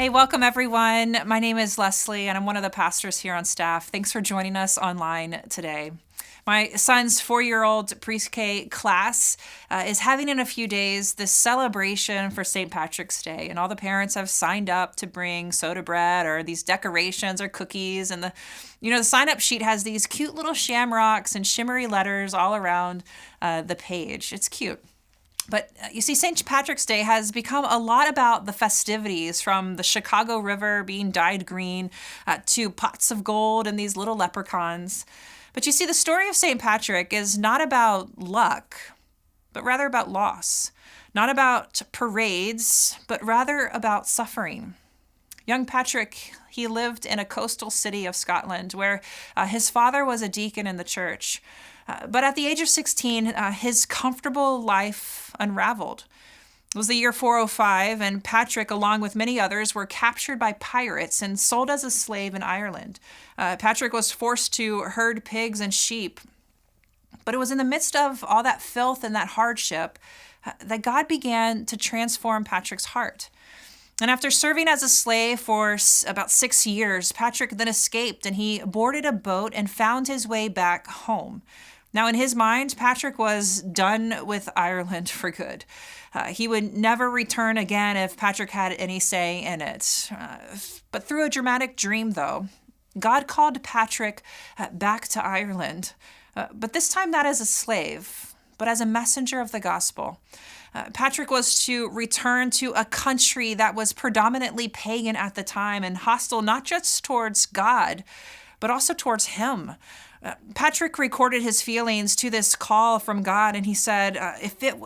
Hey, welcome everyone. My name is Leslie, and I'm one of the pastors here on staff. Thanks for joining us online today. My son's 4-year-old pre-K class is having in a few days this celebration for St. Patrick's Day, and all the parents have signed up to bring soda bread or these decorations or cookies. And the sign-up sheet has these cute little shamrocks and shimmery letters all around the page. It's cute. But you see, St. Patrick's Day has become a lot about the festivities, from the Chicago River being dyed green to pots of gold and these little leprechauns. But you see, the story of St. Patrick is not about luck, but rather about loss. Not about parades, but rather about suffering. Young Patrick, he lived in a coastal city of Scotland where his father was a deacon in the church. But at the age of 16, his comfortable life unraveled. It was the year 405, and Patrick, along with many others, were captured by pirates and sold as a slave in Ireland. Patrick was forced to herd pigs and sheep. But it was in the midst of all that filth and that hardship that God began to transform Patrick's heart. And after serving as a slave for about 6 years, Patrick then escaped, and he boarded a boat and found his way back home. Now, in his mind, Patrick was done with Ireland for good. He would never return again if Patrick had any say in it. But through a dramatic dream, though, God called Patrick back to Ireland, but this time not as a slave, but as a messenger of the gospel. Patrick was to return to a country that was predominantly pagan at the time and hostile not just towards God, but also towards him. Patrick recorded his feelings to this call from God, and he said,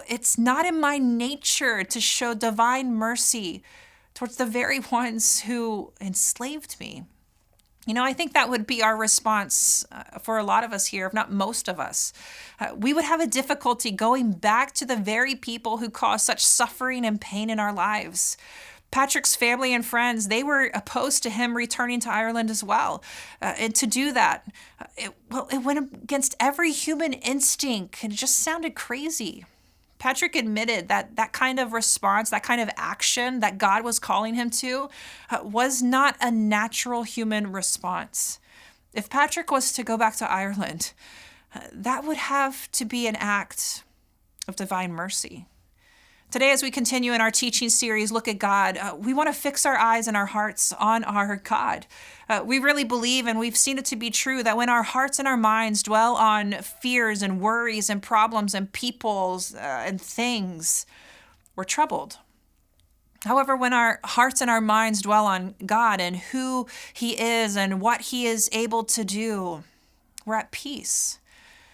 it's not in my nature to show divine mercy towards the very ones who enslaved me. I think that would be our response for a lot of us here, if not most of us. We would have a difficulty going back to the very people who caused such suffering and pain in our lives. Patrick's family and friends, they were opposed to him returning to Ireland as well. And to do that, it went against every human instinct, and it just sounded crazy. Patrick admitted that that kind of response, that kind of action that God was calling him to, was not a natural human response. If Patrick was to go back to Ireland, that would have to be an act of divine mercy. Today, as we continue in our teaching series, Look at God, we want to fix our eyes and our hearts on our God. We really believe, and we've seen it to be true, that when our hearts and our minds dwell on fears and worries and problems and peoples and things, we're troubled. However, when our hearts and our minds dwell on God and who He is and what He is able to do, we're at peace.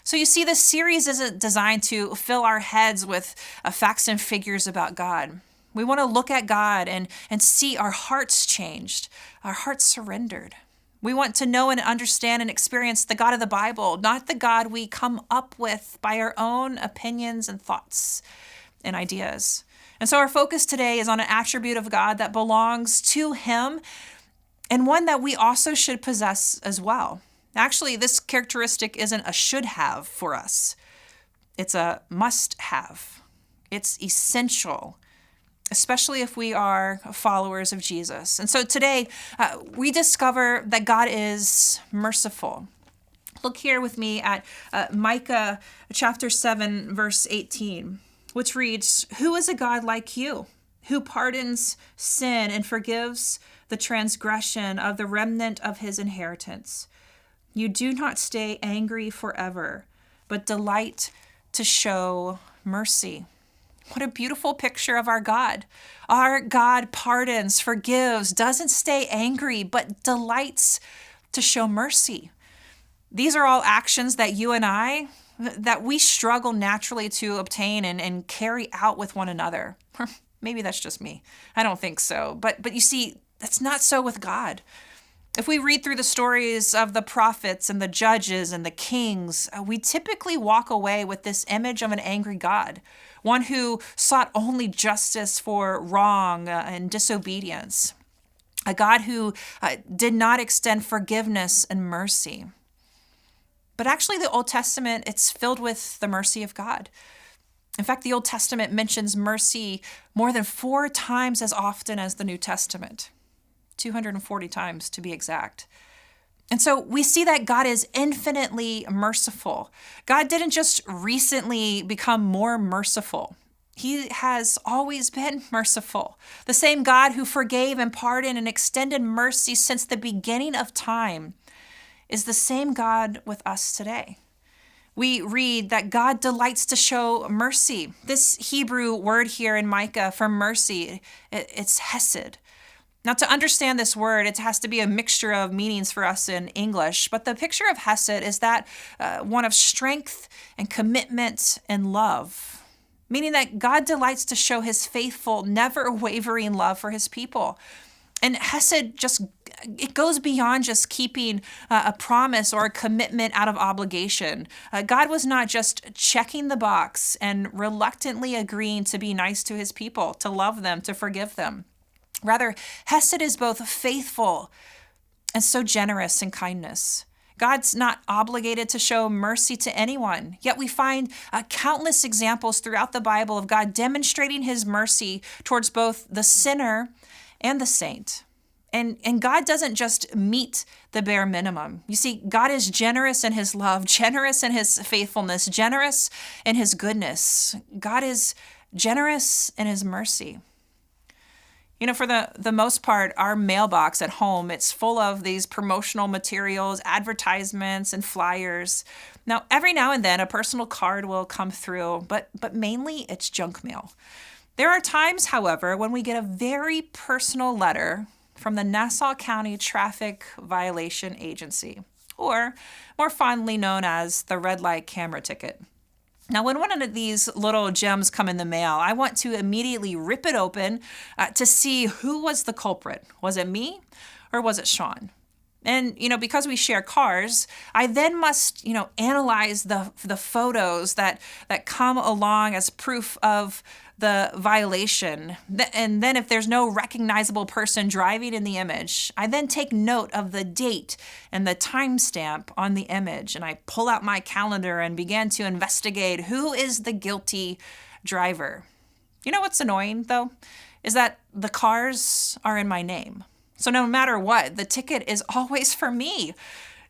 So you see, this series isn't designed to fill our heads with facts and figures about God. We want to look at God and see our hearts changed, our hearts surrendered. We want to know and understand and experience the God of the Bible, not the God we come up with by our own opinions and thoughts and ideas. And so our focus today is on an attribute of God that belongs to Him, and one that we also should possess as well. Actually, this characteristic isn't a should have for us. It's a must have. It's essential, especially if we are followers of Jesus. And so today, we discover that God is merciful. Look here with me at Micah chapter 7, verse 18, which reads, "Who is a God like you, who pardons sin and forgives the transgression of the remnant of His inheritance? You do not stay angry forever, but delight to show mercy." What a beautiful picture of our God. Our God pardons, forgives, doesn't stay angry, but delights to show mercy. These are all actions that you and I, that we struggle naturally to obtain and carry out with one another. Maybe that's just me. I don't think so. But you see, that's not so with God. If we read through the stories of the prophets and the judges and the kings, we typically walk away with this image of an angry God, one who sought only justice for wrong and disobedience, a God who did not extend forgiveness and mercy. But actually, the Old Testament, it's filled with the mercy of God. In fact, the Old Testament mentions mercy more than 4 times as often as the New Testament. 240 times to be exact. And so we see that God is infinitely merciful. God didn't just recently become more merciful. He has always been merciful. The same God who forgave and pardoned and extended mercy since the beginning of time is the same God with us today. We read that God delights to show mercy. This Hebrew word here in Micah for mercy, it's hesed. Now, to understand this word, it has to be a mixture of meanings for us in English, but the picture of hesed is that one of strength and commitment and love, meaning that God delights to show his faithful, never wavering love for his people. And hesed it goes beyond just keeping a promise or a commitment out of obligation. God was not just checking the box and reluctantly agreeing to be nice to his people, to love them, to forgive them. Rather, hesed is both faithful and so generous in kindness. God's not obligated to show mercy to anyone, yet we find countless examples throughout the Bible of God demonstrating his mercy towards both the sinner and the saint. And God doesn't just meet the bare minimum. You see, God is generous in his love, generous in his faithfulness, generous in his goodness. God is generous in his mercy. You know, for the most part, our mailbox at home, it's full of these promotional materials, advertisements, and flyers. Now, every now and then, a personal card will come through, but mainly it's junk mail. There are times, however, when we get a very personal letter from the Nassau County Traffic Violation Agency, or more fondly known as the red light camera ticket. Now, when one of these little gems come in the mail, I want to immediately rip it open to see who was the culprit. Was it me or was it Sean? And, because we share cars, I then must, analyze the photos that come along as proof of the violation. And then if there's no recognizable person driving in the image, I then take note of the date and the timestamp on the image. And I pull out my calendar and begin to investigate who is the guilty driver. You know what's annoying, though, is that the cars are in my name. So no matter what, the ticket is always for me.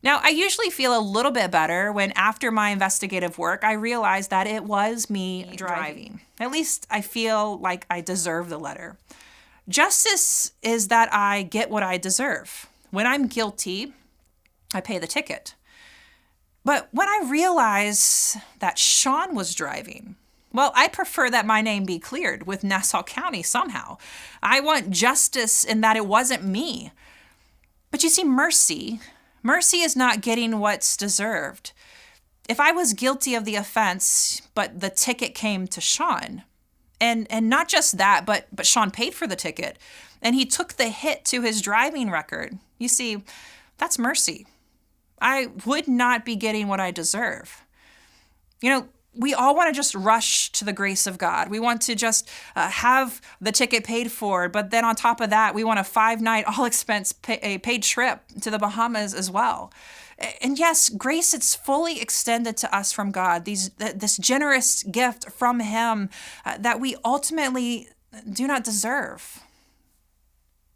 Now, I usually feel a little bit better when after my investigative work, I realize that it was me driving. At least I feel like I deserve the letter. Justice is that I get what I deserve. When I'm guilty, I pay the ticket. But when I realize that Sean was driving, well, I prefer that my name be cleared with Nassau County somehow. I want justice in that it wasn't me. But you see, mercy is not getting what's deserved. If I was guilty of the offense, but the ticket came to Sean, and not just that, but Sean paid for the ticket, and he took the hit to his driving record, you see, that's mercy. I would not be getting what I deserve. We all want to just rush to the grace of God. We want to just have the ticket paid for, but then on top of that, we want a 5-night all-expense paid trip to the Bahamas as well. And yes, grace, it's fully extended to us from God, this generous gift from him that we ultimately do not deserve.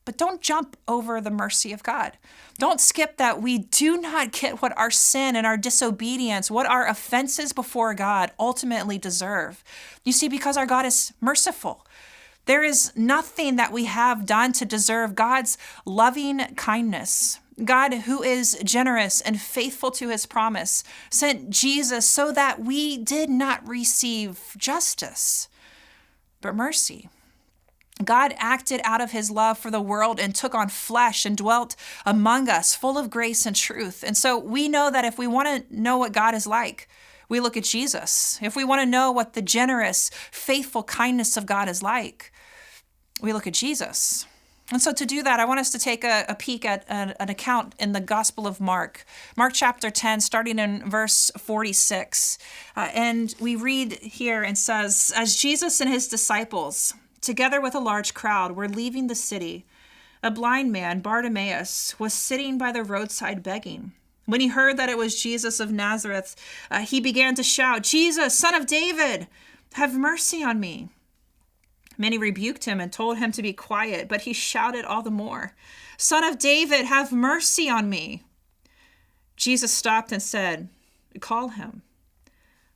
But don't jump over the mercy of God. Don't skip that we do not get what our sin and our disobedience, what our offenses before God ultimately deserve. You see, because our God is merciful. There is nothing that we have done to deserve God's loving kindness. God, who is generous and faithful to his promise, sent Jesus so that we did not receive justice, but mercy. God acted out of his love for the world and took on flesh and dwelt among us, full of grace and truth. And so we know that if we want to know what God is like, we look at Jesus. If we want to know what the generous, faithful kindness of God is like, we look at Jesus. And so to do that, I want us to take a peek at an account in the Gospel of Mark. Mark chapter 10, starting in verse 46. And we read here, and says, "As Jesus and his disciples, together with a large crowd, were leaving the city, a blind man, Bartimaeus, was sitting by the roadside begging. When he heard that it was Jesus of Nazareth, he began to shout, 'Jesus, Son of David, have mercy on me.' Many rebuked him and told him to be quiet, but he shouted all the more, Son of David, have mercy on me." Jesus stopped and said, "Call him."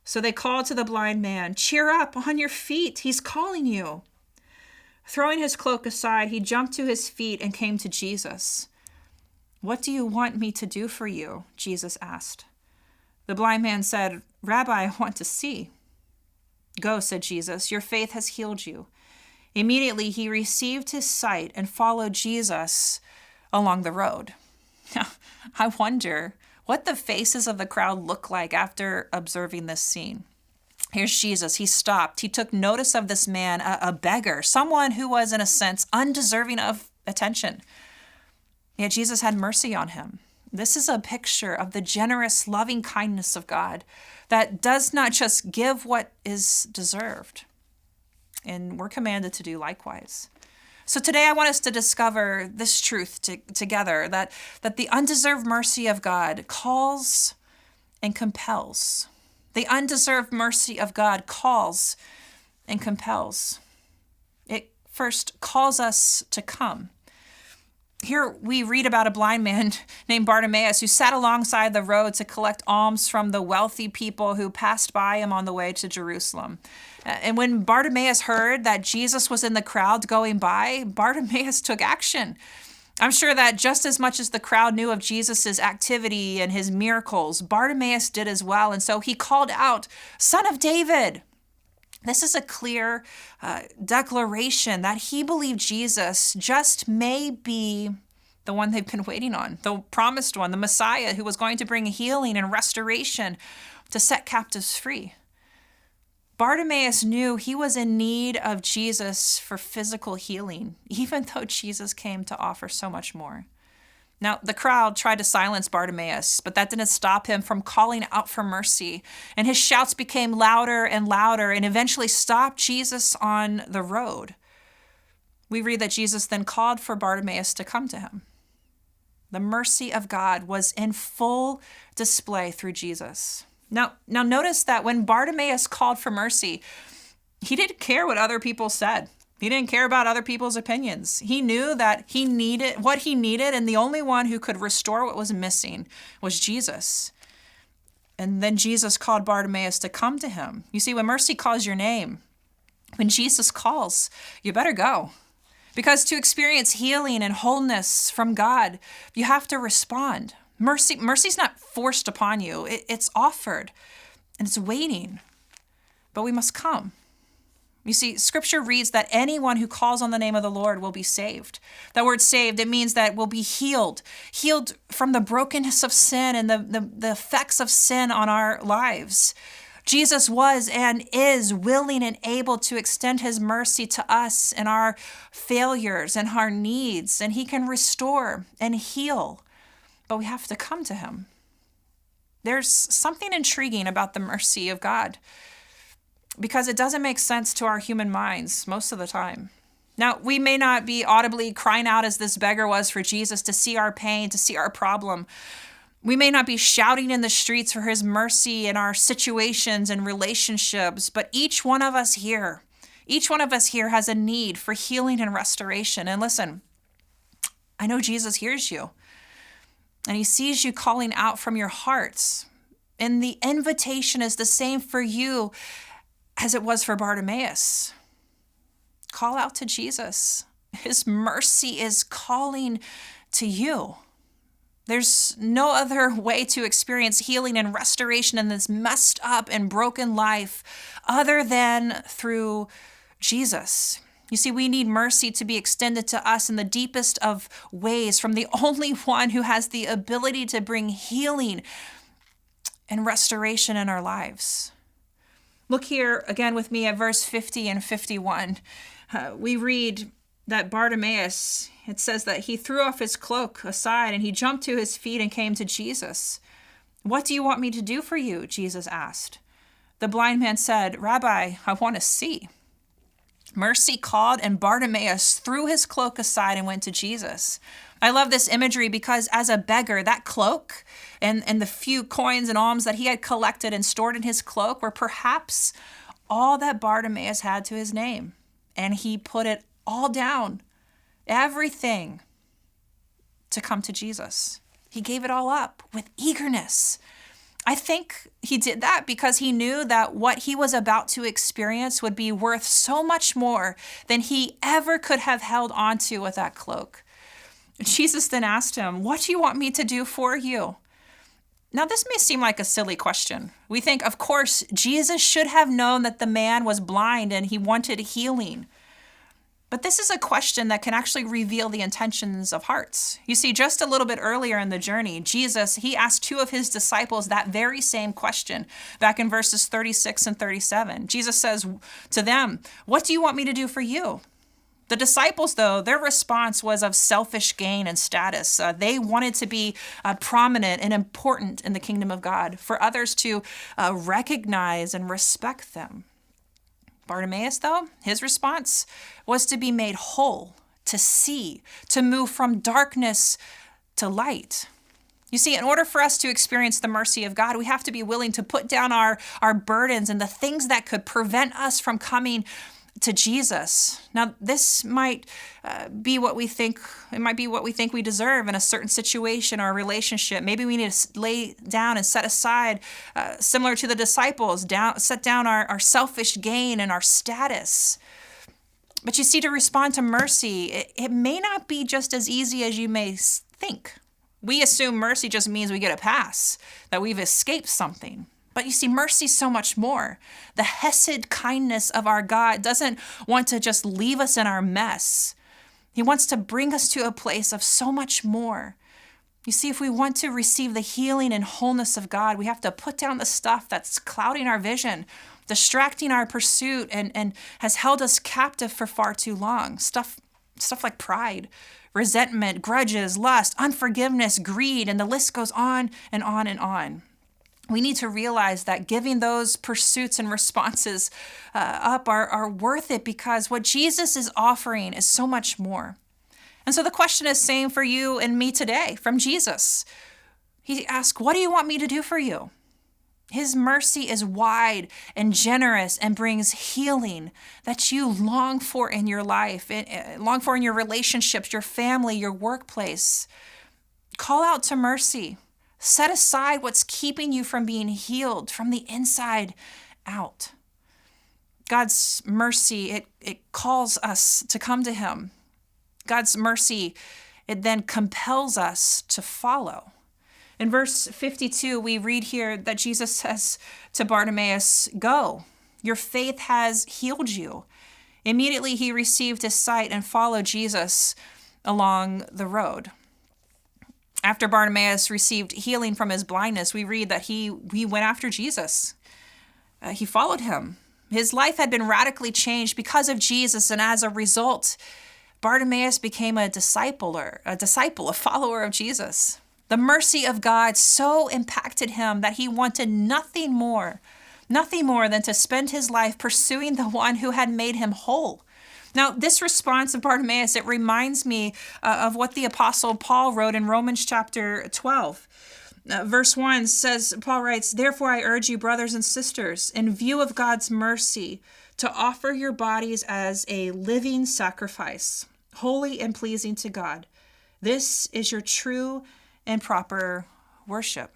So they called to the blind man, "Cheer up, on your feet, he's calling you." Throwing his cloak aside, he jumped to his feet and came to Jesus. "What do you want me to do for you?" Jesus asked. The blind man said, "Rabbi, I want to see." "Go," said Jesus, "your faith has healed you." Immediately he received his sight and followed Jesus along the road. Now, I wonder what the faces of the crowd look like after observing this scene. Here's Jesus. He stopped. He took notice of this man, a beggar, someone who was, in a sense, undeserving of attention. Yet Jesus had mercy on him. This is a picture of the generous, loving kindness of God that does not just give what is deserved. And we're commanded to do likewise. So today I want us to discover this truth together, that the undeserved mercy of God calls and compels. The undeserved mercy of God calls and compels. It first calls us to come. Here we read about a blind man named Bartimaeus who sat alongside the road to collect alms from the wealthy people who passed by him on the way to Jerusalem. And when Bartimaeus heard that Jesus was in the crowd going by, Bartimaeus took action. I'm sure that just as much as the crowd knew of Jesus' activity and his miracles, Bartimaeus did as well. And so he called out, "Son of David." This is a clear declaration that he believed Jesus just may be the one they've been waiting on, the promised one, the Messiah who was going to bring healing and restoration to set captives free. Bartimaeus knew he was in need of Jesus for physical healing, even though Jesus came to offer so much more. Now, the crowd tried to silence Bartimaeus, but that didn't stop him from calling out for mercy. And his shouts became louder and louder and eventually stopped Jesus on the road. We read that Jesus then called for Bartimaeus to come to him. The mercy of God was in full display through Jesus. Now notice that when Bartimaeus called for mercy, he didn't care what other people said. He didn't care about other people's opinions. He knew that he needed what he needed, and the only one who could restore what was missing was Jesus. And then Jesus called Bartimaeus to come to him. You see, when mercy calls your name, when Jesus calls, you better go. Because to experience healing and wholeness from God, you have to respond. Mercy's not forced upon you. It's offered, and it's waiting. But we must come. You see, Scripture reads that anyone who calls on the name of the Lord will be saved. That word saved, it means that we'll be healed from the brokenness of sin and the effects of sin on our lives. Jesus was and is willing and able to extend his mercy to us and our failures and our needs, and he can restore and heal, but we have to come to him. There's something intriguing about the mercy of God, because it doesn't make sense to our human minds most of the time. Now, we may not be audibly crying out as this beggar was for Jesus to see our pain, to see our problem. We may not be shouting in the streets for his mercy in our situations and relationships, but each one of us here has a need for healing and restoration. And listen, I know Jesus hears you, and he sees you calling out from your hearts. And the invitation is the same for you as it was for Bartimaeus. Call out to Jesus. His mercy is calling to you. There's no other way to experience healing and restoration in this messed up and broken life other than through Jesus. You see, we need mercy to be extended to us in the deepest of ways from the only one who has the ability to bring healing and restoration in our lives. Look here again with me at verse 50 and 51. We read that Bartimaeus, it says that he threw off his cloak aside and he jumped to his feet and came to Jesus. "What do you want me to do for you?" Jesus asked. The blind man said, "Rabbi, I want to see." Mercy called, and Bartimaeus threw his cloak aside and went to Jesus. I love this imagery because as a beggar, that cloak and the few coins and alms that he had collected and stored in his cloak were perhaps all that Bartimaeus had to his name. And he put it all down, everything. to come to Jesus. He gave it all up with eagerness. I think he did that because he knew that what he was about to experience would be worth so much more than he ever could have held onto with that cloak. Jesus then asked him, "What do you want me to do for you?" Now, this may seem like a silly question. We think, of course, Jesus should have known that the man was blind and he wanted healing. But this is a question that can actually reveal the intentions of hearts. You see, just a little bit earlier in the journey, Jesus, he asked two of his disciples that very same question back in verses 36 and 37. Jesus says to them, "What do you want me to do for you?" The disciples, though, their response was of selfish gain and status. They wanted to be prominent and important in the kingdom of God, for others to recognize and respect them. Bartimaeus, though, his response was to be made whole, to see, to move from darkness to light. You see, in order for us to experience the mercy of God, we have to be willing to put down our burdens and the things that could prevent us from coming to Jesus. Now, this might be what we think. It might be what we think we deserve in a certain situation or relationship. Maybe we need to lay down and set aside, similar to the disciples, set down our selfish gain and our status. But you see, to respond to mercy, it may not be just as easy as you may think. We assume mercy just means we get a pass, that we've escaped something. But you see, mercy is so much more. The hesed kindness of our God doesn't want to just leave us in our mess. He wants to bring us to a place of so much more. You see, if we want to receive the healing and wholeness of God, we have to put down the stuff that's clouding our vision, distracting our pursuit, and has held us captive for far too long. Stuff like pride, resentment, grudges, lust, unforgiveness, greed, and the list goes on and on and on. We need to realize that giving those pursuits and responses up are worth it, because what Jesus is offering is so much more. And so the question is same for you and me today from Jesus. He asks, "What do you want me to do for you?" His mercy is wide and generous and brings healing that you long for in your life, long for in your relationships, your family, your workplace. Call out to mercy. Set aside what's keeping you from being healed from the inside out. God's mercy, it calls us to come to him. God's mercy, it then compels us to follow. In verse 52, we read here that Jesus says to Bartimaeus, "Go, your faith has healed you." Immediately he received his sight and followed Jesus along the road. After Bartimaeus received healing from his blindness, we read that he went after Jesus. He followed him. His life had been radically changed because of Jesus, and as a result, Bartimaeus became a disciple, a follower of Jesus. The mercy of God so impacted him that he wanted nothing more than to spend his life pursuing the one who had made him whole. Now, this response of Bartimaeus, it reminds me of what the Apostle Paul wrote in Romans chapter 12. Verse 1 says, Paul writes, "Therefore I urge you, brothers and sisters, in view of God's mercy, to offer your bodies as a living sacrifice, holy and pleasing to God. This is your true and proper worship."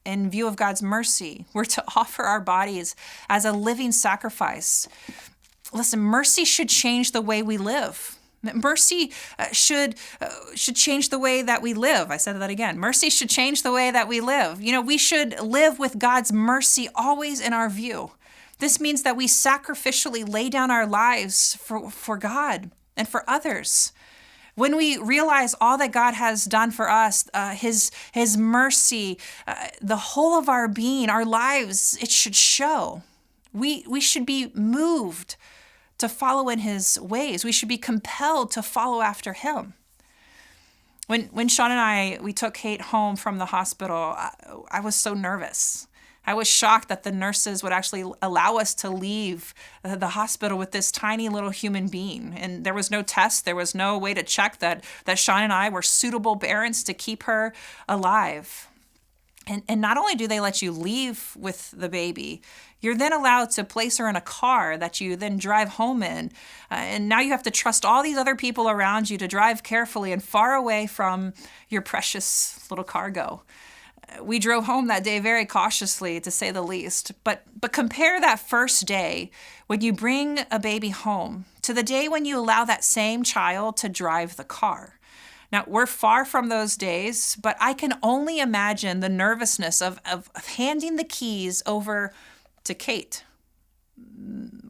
In view of God's mercy, we're to offer our bodies as a living sacrifice. Listen, mercy should change the way we live. Mercy should change the way that we live. I said that again. Mercy should change the way that we live. We should live with God's mercy always in our view. This means that we sacrificially lay down our lives for God and for others. When we realize all that God has done for us, his mercy, the whole of our being, our lives, it should show. We should be moved to follow in his ways. We should be compelled to follow after him. When Sean and we took Kate home from the hospital, I was so nervous. I was shocked that the nurses would actually allow us to leave the hospital with this tiny little human being. And there was no test. There was no way to check that Sean and I were suitable parents to keep her alive. And not only do they let you leave with the baby, you're then allowed to place her in a car that you then drive home in. And now you have to trust all these other people around you to drive carefully and far away from your precious little cargo. We drove home that day very cautiously, to say the least. But compare that first day when you bring a baby home to the day when you allow that same child to drive the car. Now, we're far from those days, but I can only imagine the nervousness of handing the keys over to Kate.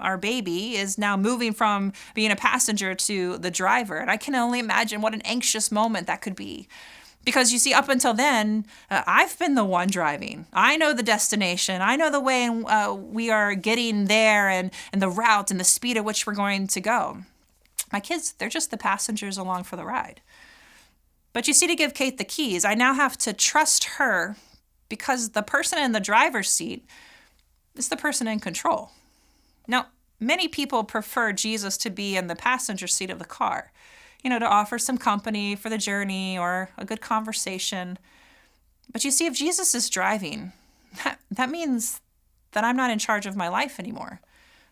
Our baby is now moving from being a passenger to the driver, and I can only imagine what an anxious moment that could be. Because you see, up until then, I've been the one driving. I know the destination. I know the way we are getting there and the route and the speed at which we're going to go. My kids, they're just the passengers along for the ride. But you see, to give Kate the keys, I now have to trust her because the person in the driver's seat is the person in control. Now, many people prefer Jesus to be in the passenger seat of the car, to offer some company for the journey or a good conversation. But you see, if Jesus is driving, that means that I'm not in charge of my life anymore.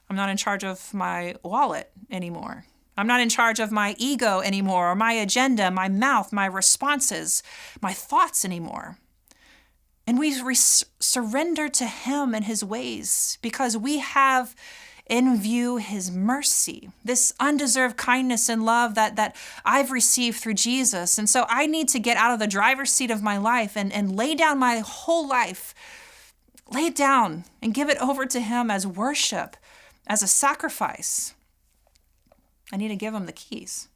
I'm not in charge of my wallet anymore. I'm not in charge of my ego anymore, or my agenda, my mouth, my responses, my thoughts anymore. And we surrender to him and his ways because we have in view his mercy, this undeserved kindness and love that I've received through Jesus. And so I need to get out of the driver's seat of my life and lay down my whole life, lay it down and give it over to him as worship, as a sacrifice. I need to give him the keys.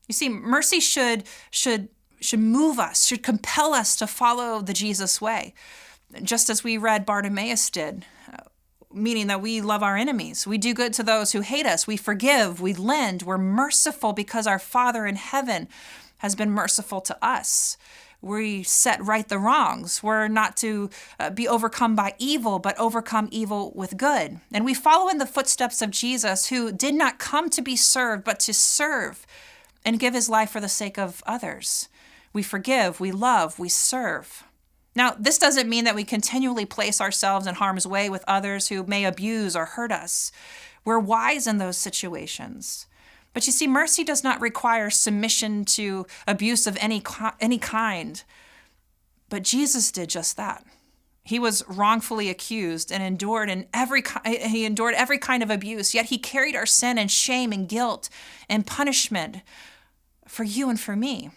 You see, mercy should move us, should compel us to follow the Jesus way, just as we read Bartimaeus did, meaning that we love our enemies. We do good to those who hate us. We forgive, we lend, we're merciful because our Father in heaven has been merciful to us. We set right the wrongs. We're not to be overcome by evil, but overcome evil with good. And we follow in the footsteps of Jesus, who did not come to be served, but to serve and give his life for the sake of others. We forgive, we love, we serve. Now, this doesn't mean that we continually place ourselves in harm's way with others who may abuse or hurt us. We're wise in those situations. But you see, mercy does not require submission to abuse of any kind. But Jesus did just that. He was wrongfully accused and endured every kind of abuse, yet he carried our sin and shame and guilt and punishment for you and for me.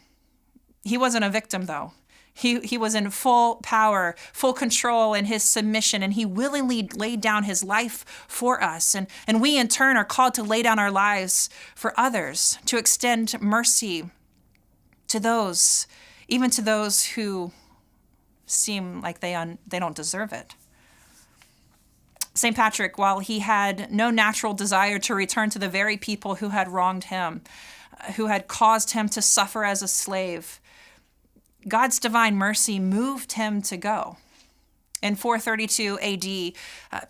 He wasn't a victim, though. He was in full power, full control in his submission, and he willingly laid down his life for us. And we, in turn, are called to lay down our lives for others, to extend mercy to those, even to those who seem like they don't deserve it. St. Patrick, while he had no natural desire to return to the very people who had wronged him, who had caused him to suffer as a slave, God's divine mercy moved him to go. In 432 AD,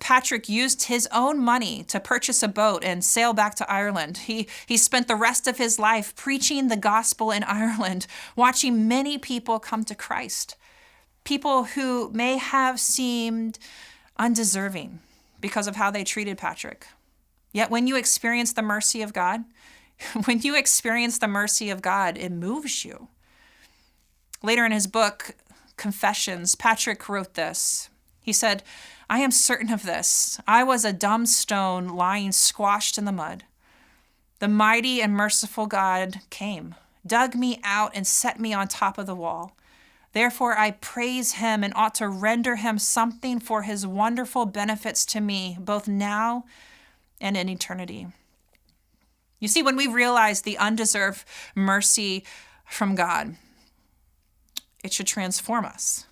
Patrick used his own money to purchase a boat and sail back to Ireland. He spent the rest of his life preaching the gospel in Ireland, watching many people come to Christ, people who may have seemed undeserving because of how they treated Patrick. Yet when you experience the mercy of God, it moves you. Later in his book, Confessions, Patrick wrote this. He said, "I am certain of this. I was a dumb stone lying squashed in the mud. The mighty and merciful God came, dug me out, and set me on top of the wall. Therefore, I praise him and ought to render him something for his wonderful benefits to me, both now and in eternity." You see, when we realize the undeserved mercy from God, it should transform us.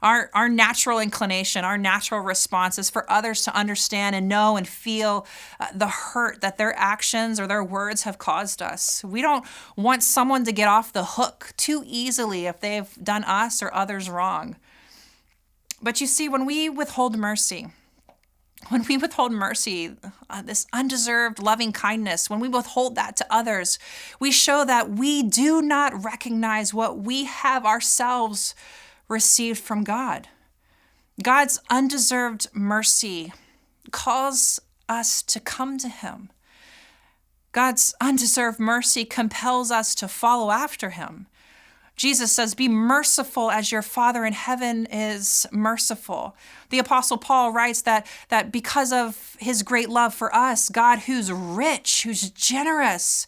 Our natural inclination, our natural response is for others to understand and know and feel the hurt that their actions or their words have caused us. We don't want someone to get off the hook too easily if they've done us or others wrong. But you see, when we withhold mercy, this undeserved loving kindness, when we withhold that to others, we show that we do not recognize what we have ourselves received from God. God's undeserved mercy calls us to come to him. God's undeserved mercy compels us to follow after him. Jesus says, be merciful as your Father in heaven is merciful. The Apostle Paul writes that because of his great love for us, God, who's rich, who's generous,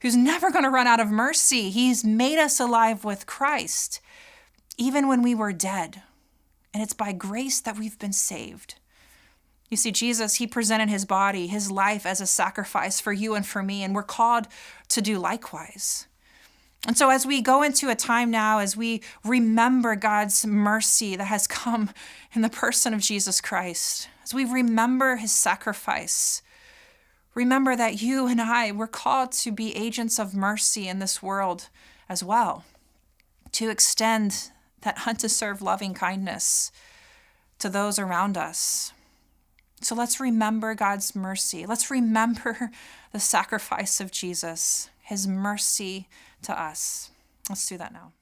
who's never going to run out of mercy, he's made us alive with Christ, even when we were dead. And it's by grace that we've been saved. You see, Jesus, he presented his body, his life as a sacrifice for you and for me, and we're called to do likewise. And so as we go into a time now, as we remember God's mercy that has come in the person of Jesus Christ, as we remember his sacrifice, remember that you and I, we're called to be agents of mercy in this world as well, to extend that undeserved loving kindness to those around us. So let's remember God's mercy. Let's remember the sacrifice of Jesus, his mercy to us. Let's do that now.